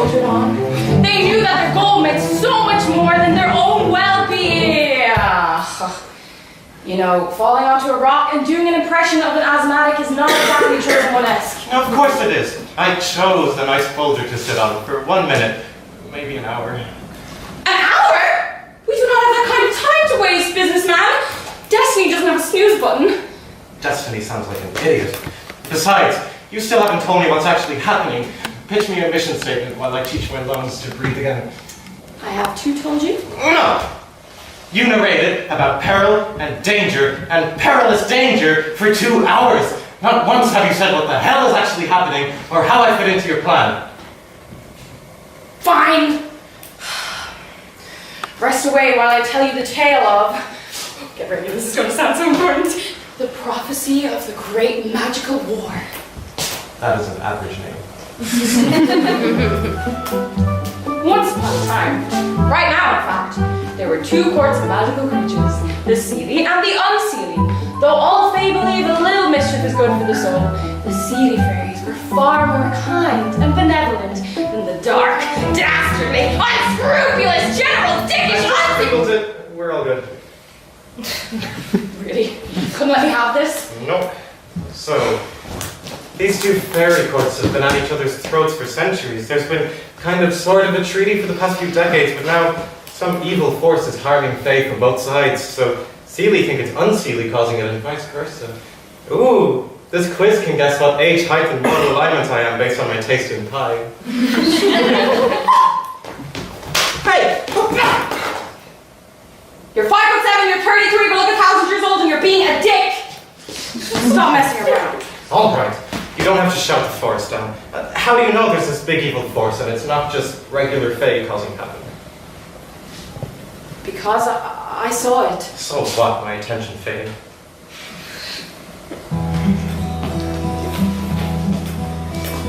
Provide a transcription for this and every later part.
soldiered on. They knew that their goal meant so much more than their own well-being. You know, falling onto a rock and doing an impression of an asthmatic is not exactly chosen one-esque. No, of course it is. I chose a nice boulder to sit on for 1 minute, maybe an hour. An hour? We do not have that kind of time to waste, businessman. Destiny doesn't have a snooze button. Destiny sounds like an idiot. Besides, you still haven't told me what's actually happening. Pitch me your mission statement while I teach my lungs to breathe again. I have too told you? No! You narrated about peril and perilous danger for 2 hours. Not once have you said what the hell is actually happening or how I fit into your plan. Fine. Rest away while I tell you the tale of... Get ready, this is going to sound so important. The prophecy of the great magical war. That is an average name. Once upon a time, right now in fact, there were 2 courts of magical creatures, the Seelie and the Unseelie. Though all fae believe a little mischief is good for the soul, the Seelie fairies were far more kind and benevolent than the dark, dastardly, unscrupulous, general, dickish, Unseelie. We're all good. Really? Couldn't let me have this? Nope. So, these 2 fairy courts have been at each other's throats for centuries. There's been kind of sort of a treaty for the past few decades, but now some evil force is harming fae from both sides, so Seelie think it's Unseelie causing it and vice versa. Ooh, this quiz can guess what age, height, and moral alignment I am based on my taste in pie. Hey! You're 5'7", you're 33, but look 1,000 years old and you're being a dick! Stop messing around. All right. You don't have to shout the forest down. How do you know there's this big evil force and it's not just regular fae causing havoc? Because I saw it. So what? My attention faded.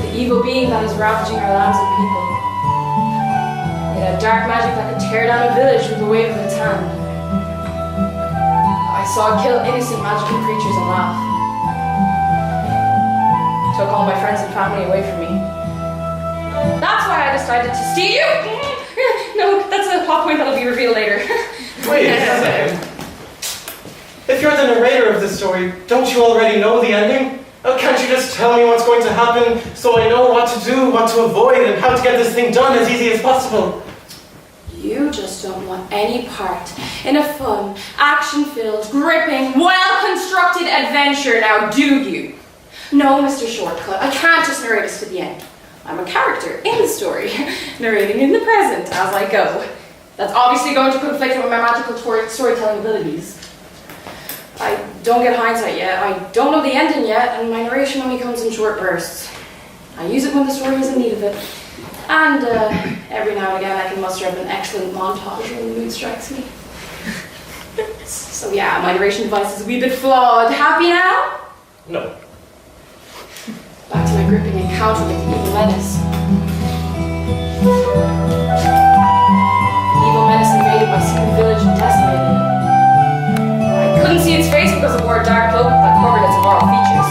The evil being that is ravaging our lands and people. It had dark magic that could tear down a village with the wave of its hand. I saw it kill innocent magical creatures and laugh. Took all my friends and family away from me. That's why I decided to steal you! No, that's a plot point that'll be revealed later. Wait a second. If you're the narrator of this story, don't you already know the ending? Can't you just tell me what's going to happen so I know what to do, what to avoid, and how to get this thing done as easy as possible? You just don't want any part in a fun, action-filled, gripping, well-constructed adventure, now do you? No, Mr. Shortcut, I can't just narrate us to the end. I'm a character in the story, narrating in the present as I go. That's obviously going to conflict with my magical storytelling abilities. I don't get hindsight yet, I don't know the ending yet, and my narration only comes in short bursts. I use it when the story is in need of it. And every now and again I can muster up an excellent montage when the mood strikes me. So yeah, my narration device is a wee bit flawed. Happy now? No. Back to my gripping encounter with the evil menace. The evil menace invaded my secret village and decimated it. I couldn't see its face because it wore a dark cloak that covered its moral features.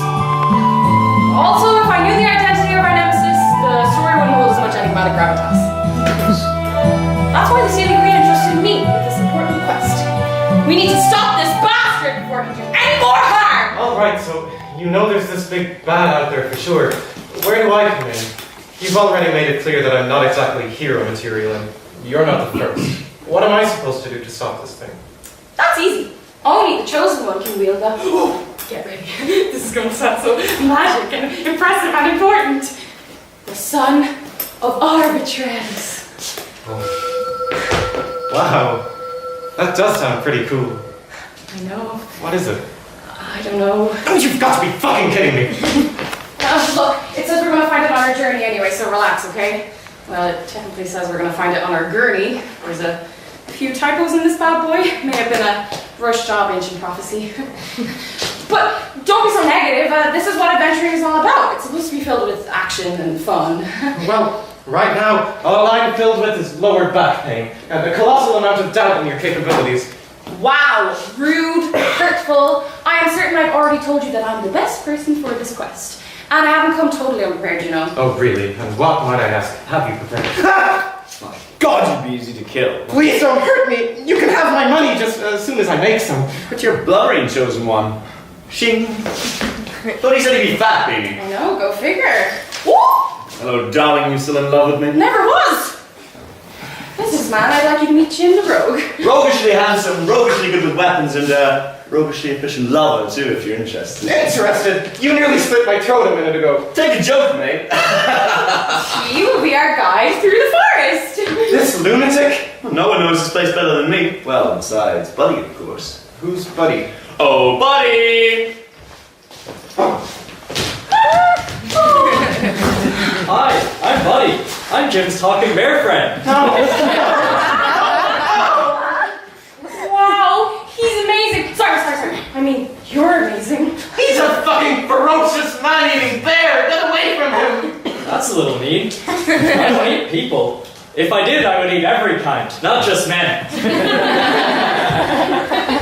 Also, if I knew the identity of our nemesis, the story wouldn't hold as much enigmatic gravitas. That's why the Seelie Queen entrusted me with this important quest. We need to stop this bastard before he can do any more harm! Alright, so you know there's this big bad out there for sure. Where do I come in? You've already made it clear that I'm not exactly hero material, and you're not the first. What am I supposed to do to stop this thing? That's easy. Only the chosen one can wield that. Get ready. This is going to sound so magic and impressive and important. The son of Arbitress. Oh. Wow. That does sound pretty cool. I know. What is it? I don't know. Oh, you've got to be fucking kidding me! Look, it says we're going to find it on our journey anyway, so relax, okay? Well, it technically says we're going to find it on our gurney. There's a few typos in this bad boy. May have been a rushed job, ancient prophecy. But don't be so negative. This is what adventuring is all about. It's supposed to be filled with action and fun. Well, right now, all I'm filled with is lower back pain and a colossal amount of doubt in your capabilities. Wow, rude, hurtful. I am certain I've already told you that I'm the best person for this quest. And I haven't come totally unprepared, you know. Oh, really? And what, might I ask, have you prepared? My God, you'd be easy to kill. Please don't hurt me. You can have my money just as soon as I make some. But you're blubbering, chosen one. Shing. Thought he said he'd be fat, baby. I know, go figure. Woo! Hello, darling, you still in love with me? Never was. Businessman, I'd like you to meet Jim the Rogue. Roguishly handsome, roguishly good with weapons, and roguishly efficient lover, too, if you're interested. Interested? You nearly slit my throat a minute ago. Take a joke, mate. He will be our guide through the forest. This lunatic? No one knows this place better than me. Well, besides Buddy, of course. Who's Buddy? Oh, Buddy! Hi, I'm Buddy. I'm Jim's talking bear friend. Wow, he's amazing. Sorry. I mean, you're amazing. He's a fucking ferocious man-eating bear! Get away from him! That's a little mean. I don't eat people. If I did, I would eat every kind, not just men.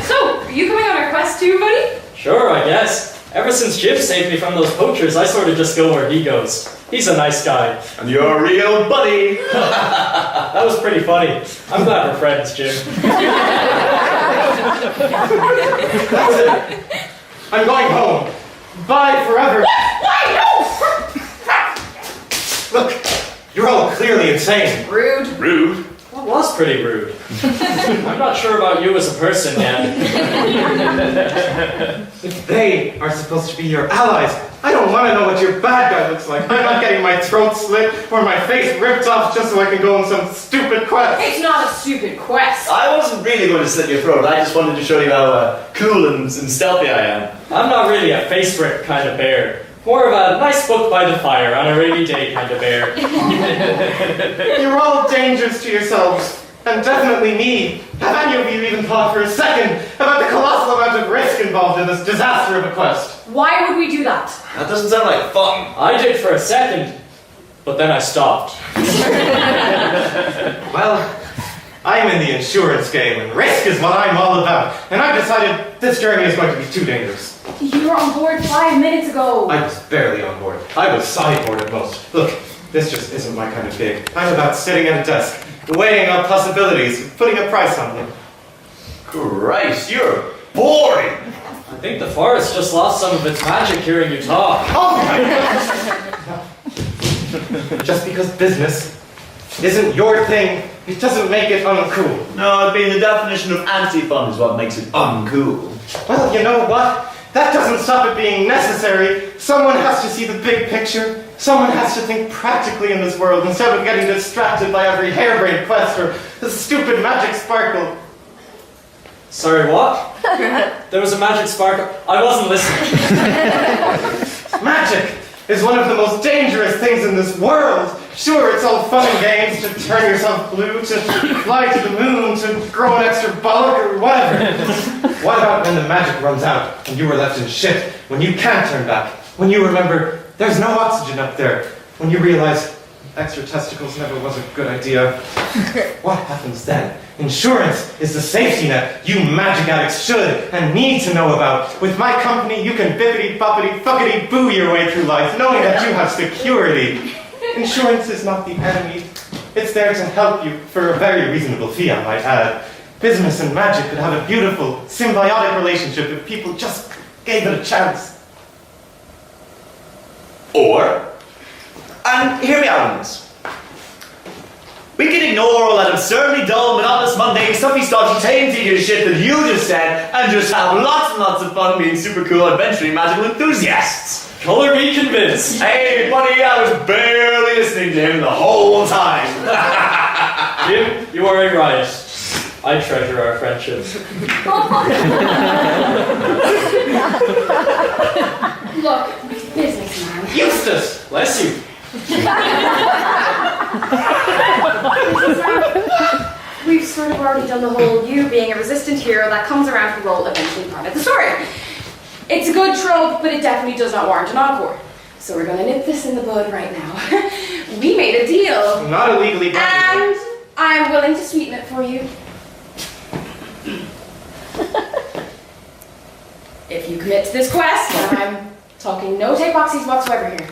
So, are you coming on our quest too, buddy? Sure, I guess. Ever since Jim saved me from those poachers, I sort of just go where he goes. He's a nice guy. And you're a real Buddy! That was pretty funny. I'm glad we're friends, Jim. That's it. I'm going home. Bye forever. Why? No! Look, you're all clearly insane. Rude. Rude. That was pretty rude. I'm not sure about you as a person yet. If they are supposed to be your allies, I don't want to know what your bad guy looks like. I'm not getting my throat slit or my face ripped off just so I can go on some stupid quest. It's not a stupid quest. I wasn't really going to slit your throat. I just wanted to show you how cool and stealthy I am. I'm not really a face rip kind of bear. More of a nice book by the fire on a rainy day kind of bear. You're all dangerous to yourselves, and definitely me. Have any of you even thought for a second about the colossal amount of risk involved in this disaster of a quest? Why would we do that? That doesn't sound like fun. I did for a second, but then I stopped. Well, I'm in the insurance game, and risk is what I'm all about. And I've decided this journey is going to be too dangerous. You were on board 5 minutes ago. I was barely on board. I was sideboard at most. Look, this just isn't my kind of gig. I'm about sitting at a desk, weighing up possibilities, putting a price on them. Christ, you're boring. I think the forest just lost some of its magic hearing you talk. Oh my God! Just because business isn't your thing, it doesn't make it uncool. No, it'd be the definition of anti-fun is what makes it uncool. Well, you know what? That doesn't stop it being necessary. Someone has to see the big picture. Someone has to think practically in this world instead of getting distracted by every harebrained quest or the stupid magic sparkle. Sorry, what? There was a magic sparkle. I wasn't listening. Magic is one of the most dangerous things in this world. Sure, it's all fun and games to turn yourself blue, to fly to the moon, to grow an extra bulk or whatever. What about when the magic runs out and you are left in shit, when you can't turn back, when you remember there's no oxygen up there, when you realize extra testicles never was a good idea? What happens then? Insurance is the safety net you magic addicts should and need to know about. With my company, you can bippity-boppity-fuckity-boo your way through life, knowing that you have security. Insurance is not the enemy. It's there to help you for a very reasonable fee, I might add. Business and magic could have a beautiful, symbiotic relationship if people just gave it a chance. Or, and hear me out on this. We can ignore all that absurdly dull, monotonous, mundane, stuffy, stodgy, tame-tedious shit that you just said and just have lots and lots of fun being super cool, adventuring, magical enthusiasts. Color me convinced. Hey, buddy, I was barely listening to him the whole time. Jim, you are a riot. I treasure our friendship. Look, businessman. Eustace! Bless you. We've sort of already done the whole you being a resistant hero that comes around to roll eventually part of the story. It's a good trope, but it definitely does not warrant an encore. So we're gonna nip this in the bud right now. We made a deal. Not illegally binding. And I'm willing to sweeten it for you. If you commit to this quest, I'm Talking no take boxies whatsoever here.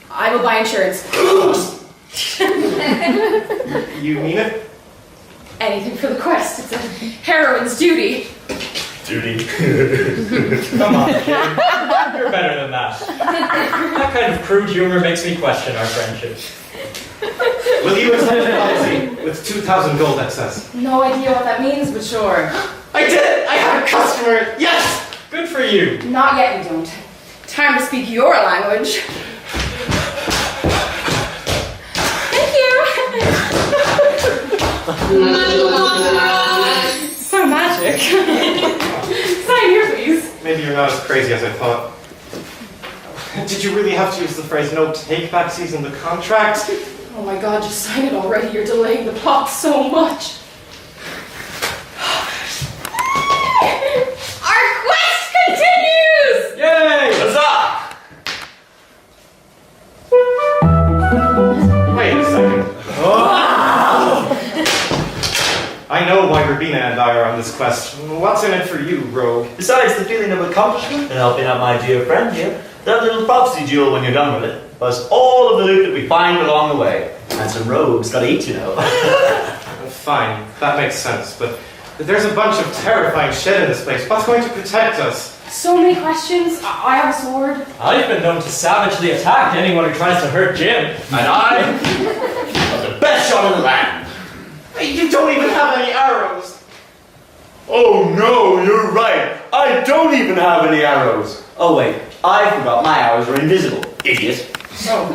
I will buy insurance. You mean it? Anything for the quest. It's a heroine's duty. Duty. Come on, Jim. You're better than that. That kind of crude humor makes me question our friendship. Will you accept the policy with 2,000 gold excess? No idea what that means, but sure. I did it! I have a customer! Yes! Good for you. Not yet, you don't. Time to speak your language. Thank you. So magic. Sign here, please. Maybe you're not as crazy as I thought. Did you really have to use the phrase no take-backsies in the contract? Oh my god, just sign it already. You're delaying the plot so much. Our quest continues! Yay! Huzzah! Wait a second. I know why Rubina and I are on this quest. What's in it for you, rogue? Besides the feeling of accomplishment and helping out my dear friend here, that little prophecy jewel when you're done with it, plus all of the loot that we find along the way. And some rogues gotta eat, you know. Fine, that makes sense, but there's a bunch of terrifying shit in this place. What's going to protect us? So many questions. I have a sword. I've been known to savagely attack anyone who tries to hurt Jim. And I'm the best shot in the land. You don't even have any arrows! Oh no, you're right. I don't even have any arrows. Oh wait, I forgot my arrows are invisible. Idiot. So,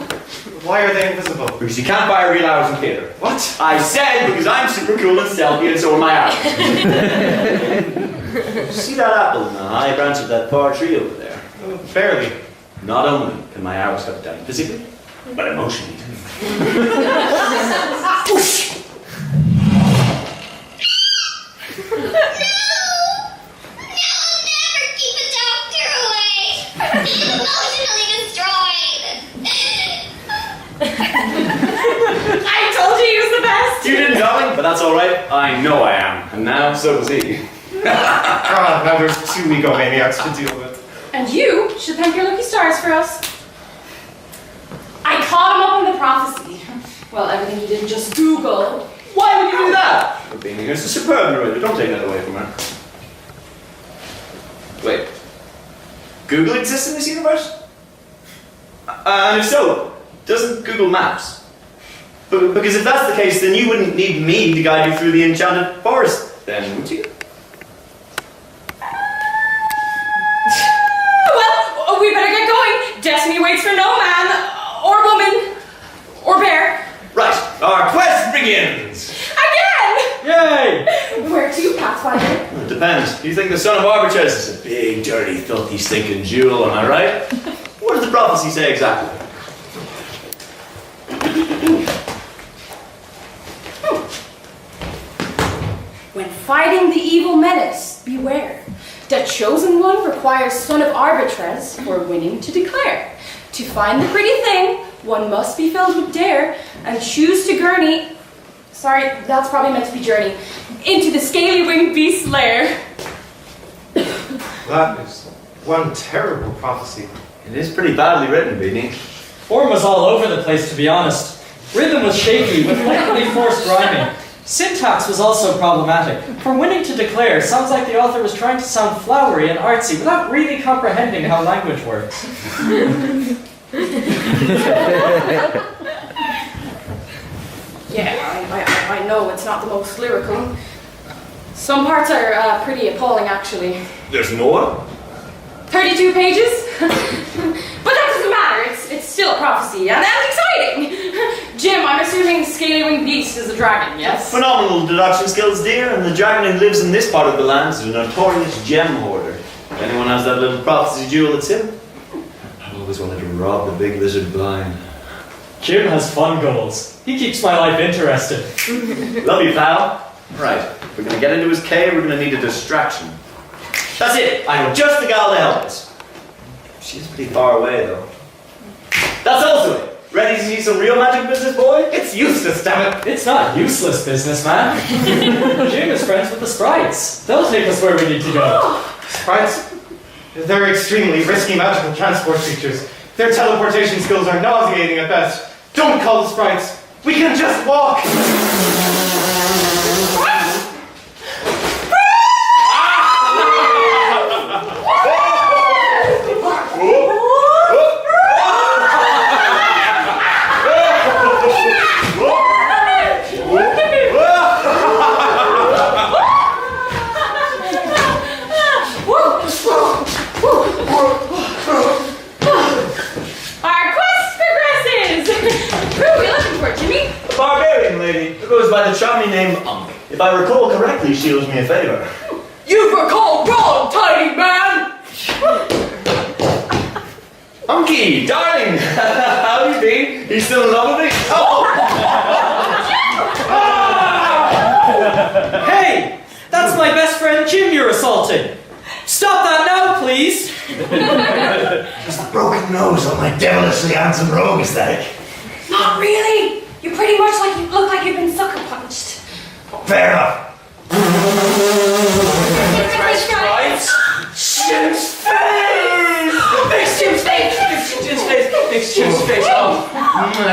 why are they invisible? Because you can't buy real arrows in theater. What? I said because I'm super cool and stealthy and so are my arrows. See that apple in the high branch of that far tree over there? Barely. Not only can my arrows cut down physically, but emotionally too. I told you he was the best! You didn't, darling, but that's all right. I know I am, and now so does he. God, now there's 2 egomaniacs to deal with. And you should thank your lucky stars for us. I caught him up on the prophecy. Well, everything you didn't just Google. Why would you do that? Rubina here's a superb narrator. Don't take that away from her. Wait. Google exists in this universe? And if so, doesn't Google Maps? Because if that's the case, then you wouldn't need me to guide you through the enchanted forest, then would you? Well, we better get going. Destiny waits for no man, or woman, or bear. Right, our quest begins! Again! Yay! Where to, Pathfinder? It depends. You think the son of Arbitress is a big, dirty, filthy, stinking jewel, am I right? What does the prophecy say exactly? When fighting the evil menace, beware. The chosen one requires son of Arbitress for winning to declare. To find the pretty thing, one must be filled with dare and choose to journey. Sorry, that's probably meant to be journey. Into the scaly winged beast's lair. That is one terrible prophecy. It is pretty badly written, Beanie. Form was all over the place, to be honest. Rhythm was shaky, with likely forced rhyming. Syntax was also problematic. For winning to declare sounds like the author was trying to sound flowery and artsy without really comprehending how language works. Yeah, I know it's not the most lyrical. Some parts are pretty appalling, actually. There's more? 32 pages? But that doesn't matter, it's still a prophecy, and that's exciting! Jim, I'm assuming Scaly Winged Beast is a dragon, yes? Phenomenal deduction skills, dear, and the dragon who lives in this part of the land is a notorious gem hoarder. If anyone has that little prophecy jewel, it's him. I've always wanted to rob the big lizard blind. Jim has fun goals. He keeps my life interested. Love you, pal. Right, if we're gonna get into his cave, we're gonna need a distraction. That's it! I know just the gal to help us. She's pretty far away, though. That's also it! Ready to see some real magic business, boy? It's useless, damn it! It's not useless business, man. Jim is friends with the sprites. They'll take us where we need to go. Sprites? They're extremely risky magical transport creatures. Their teleportation skills are nauseating at best. Don't call the sprites. We can just walk. Our quest progresses! Who are we looking for, Jimmy? A barbarian lady who goes by the charming name Unk. If I recall correctly, she owes me a favor. You've recalled wrong, tiny man! Unky, darling, how have you been? You still in love with me? Oh! Hey! That's my best friend Jim you're assaulting! Stop that now, please! Just a broken nose on my devilishly handsome rogue aesthetic. Not really! You pretty much look like you've been sucker punched. Fair enough. Jim's face! Fix Jim's face! Fix Jim's face! Fix Jim's face! Oh,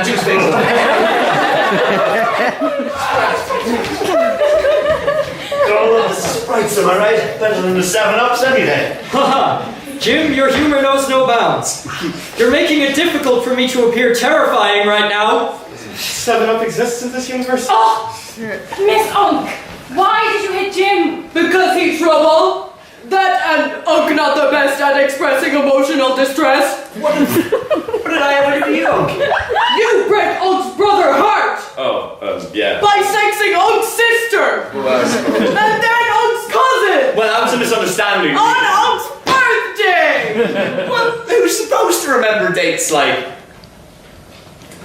Jim's face. Don't love the sprites, am I right? Better than the 7-Ups any day. Haha! Jim, your humor knows no bounds. You're making it difficult for me to appear terrifying right now. 7-Up exists in this universe? Oh! Miss Unk! Why did you hit Jim? Because he's trouble. That and Unk not the best at expressing emotional distress. What did I ever do to you, Unk? You break Unk's brother heart Oh, yeah. by sexing Unk's sister. And then Unk's cousin. Well, that was a misunderstanding. On Unk's birthday. Well, who's supposed to remember dates like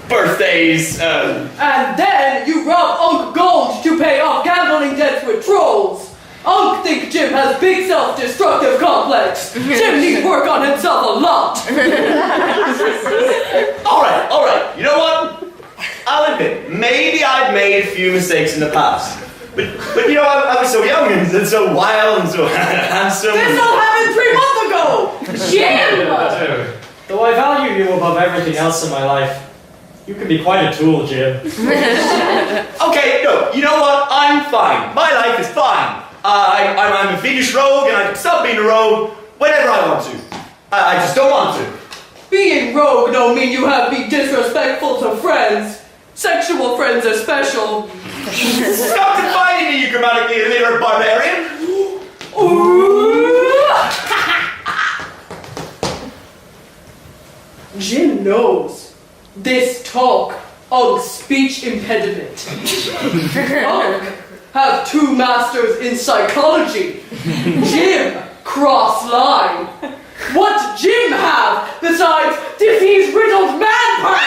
birthdays? And then you rob Unk gold to pay off gambling debts with trolls. Unk think Jim has big self-destructive complex. Jim needs work on himself a lot. All right. You know what? I'll admit, maybe I've made a few mistakes in the past. But you know, I was so young and so wild and so handsome. This all happened 3 months ago. Jim! Though I value you above everything else in my life, you can be quite a tool, Jim. Okay, no, you know what? I'm fine. My life is fine. I'm a fiendish rogue and I can stop being a rogue whenever I want to. I just don't want to. Being rogue don't mean you have to be disrespectful to friends. Sexual friends are special. Stop defining me, you grammatically illiterate barbarian. Jim knows. This talk, Unk's speech impediment. Unk have 2 masters in psychology. Jim, cross line. What Jim have besides disease riddled man part?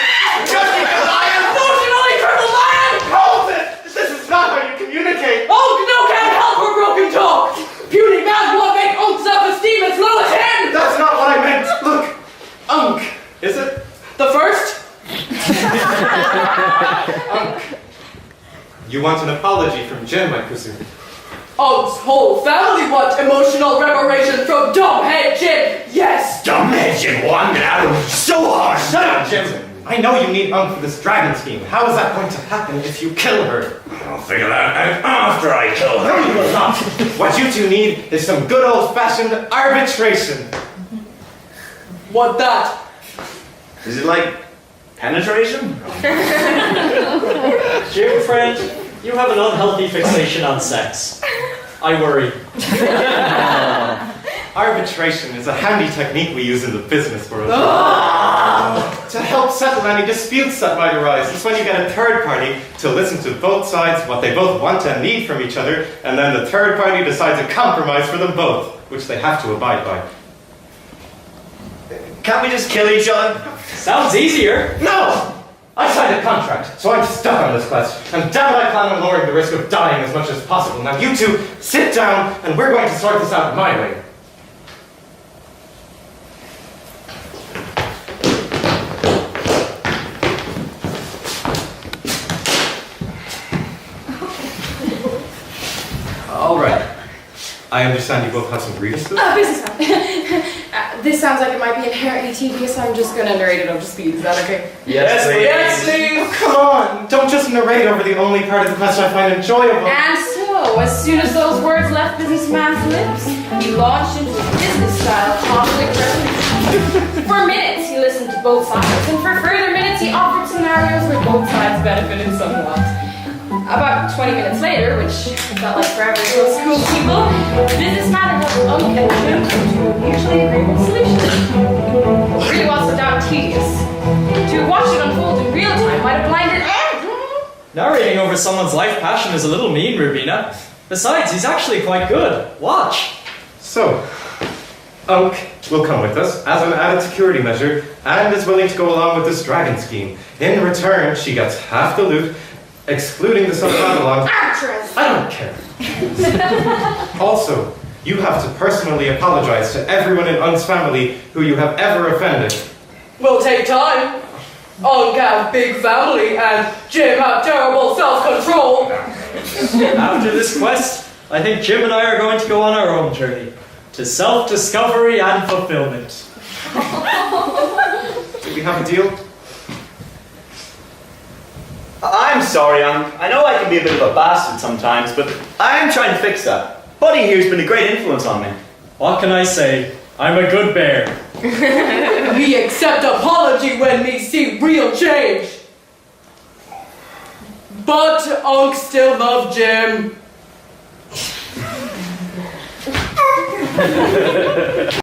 Just because I am Emotionally crippled man! Hold it! This is not how you communicate! Unk no can't help her broken talk. Puny man won't make Unk's self-esteem as low as him. That's not what I meant! Look! Unk! Is it? The first? Unk. You want an apology from Jim, I presume? Unk's whole family want emotional reparation from dumbhead Jim. Yes. Dumbhead Jim, well, I'm gonna have him so hard. Shut up, Jim! I know you need Unk for this dragon scheme. How is that going to happen if you kill her? I'll figure that out after I kill her. No, you will not! What you two need is some good old-fashioned arbitration. What that? Is it like penetration? Jim, friend, you have an unhealthy fixation on sex. I worry. Arbitration is a handy technique we use in the business world. To help settle any disputes that might arise. It's when you get a third party to listen to both sides, what they both want and need from each other, and then the third party decides a compromise for them both, which they have to abide by. Can't we just kill each other? Sounds easier. No! I signed a contract, so I'm stuck on this quest. And damn it, I plan on lowering the risk of dying as much as possible. Now you two, sit down, and we're going to sort this out my way. All right. I understand you both have some grievances? Businessman. This sounds like it might be inherently tedious. I'm just gonna narrate it up to speed. Is that okay? Yes, Yes, please. Come on! Don't just narrate over the only part of the question I find enjoyable. And so, as soon as those words left businessman's lips, he launched into a business-style conflict resolution. For minutes, he listened to both sides, and for further minutes, he offered scenarios where both sides benefited somewhat. About 20 minutes later, which felt like forever to those school people, businessman and Unc and Jim came to a mutually agreeable solution. It really was so damn tedious. To watch it unfold in real time might have blinded Narrating over someone's life passion is a little mean, Rubina. Besides, he's actually quite good. Watch. So, Unc will come with us as an added security measure and is willing to go along with this dragon scheme. In return, she gets half the loot, excluding the son of Babylon. actress. I don't care. Also, you have to personally apologize to everyone in Unc's family who you have ever offended. Will take time. Unc have big family and Jim have terrible self-control. After this quest, I think Jim and I are going to go on our own journey to self-discovery and fulfillment. Do we have a deal? I'm sorry, Unc. I know I can be a bit of a bastard sometimes, but I am trying to fix that. Buddy here's been a great influence on me. What can I say? I'm a good bear. Me accept apology when me see real change. But Unc still love Jim.